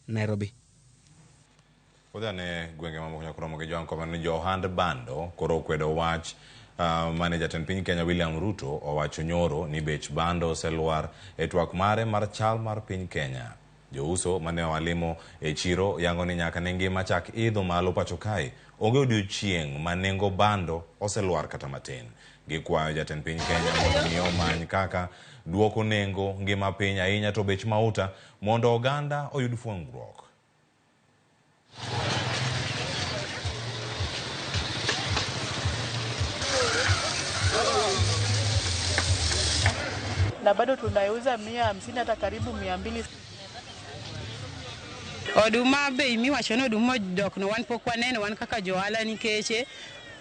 Nairobi. Kodane gwenge mamoko nyakoromo gi joanko man johand bando koro kwedo wach mane jatend piny Kenya William Ruto owacho nyoro ni bech bando oselwar e twak mare mar chal mar piny Kenya. Jouso mane walimo e chiro yango ni nyaka ne ngima chak idho malo pacho kae onge odiochieng' ma nengo bando oselwar kata matin. Gikwayo jatend piny Kenya mondo mi omany kaka duoko nengo ngima piny ahinya to bech mauta mondo oganda oyud fuong'ruok. Na bado tunauza 150 hata karibu 200. Oduma bei miwacho ni oduma dok no wan pok waneno wan kaka johala nikeche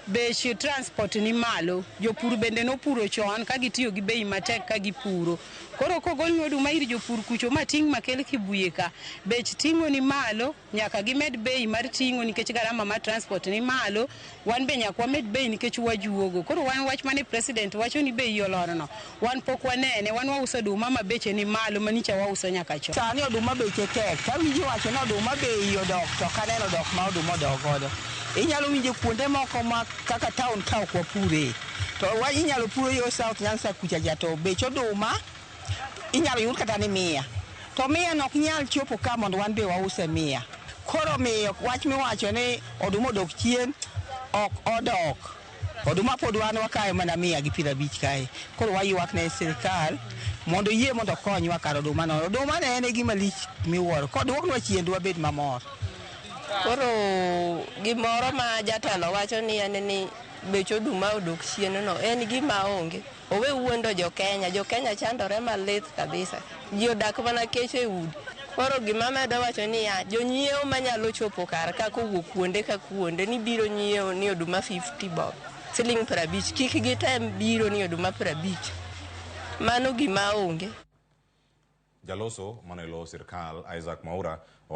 bech transport ni malo. Jopur bende no puro chon ka gitiyo gi bei matek ka gipuro. Koro kogol oduma ir jopur kucho mating makel kibuye ka. Bech tingo ni malo nyaka gimed bei mar tingo nikech garama mar transport ni malo. Wan be nyaka wamed bei nikech wajuogo. Koro wan wach mane president wacho ni bei olorno. Wan pok wanene wan wauso oduma ma beche ni malo manicha wauso nyaka chon. Sani oduma beche tek. Ka winji wacho ni oduma bei odok to kaneno dok ma oduma odok godo. Inyalo winje kuonde moko ma kaka town ka ok wapure. To inyalo puro yo South Nyanza kucha jato bech oduma inyalo yud kata ni 100. To 100 nok nyal chopo ka mondo wan be wause 100. Koro miyo wach miwacho ni oduma odok chien ok odok. Oduma pod wan wakayo mana 150 kae. Koro waywak ne sirkal mondo yie mondo konywa kar oduma no. Oduma ne en gima lich miwuoro. Kodwoknwa chien dwa bed mamor. Koro gimoro ma jatelo wacho ni en ni bech oduma odok chien no en gima onge. Owe wuondo jo Kenya chandore malit kabisa. Ji odak mana kech e udi. Koro gima medo wacho ni jonyiewo manyalo chopo kar ka kowuok kuonde ka kuonde ni biro nyiewo ni oduma 50 bob. Siling 50 kik gitem biro ni oduma 50. Mano gima onge. Jaloso manelo sirkal Isaac Mwaura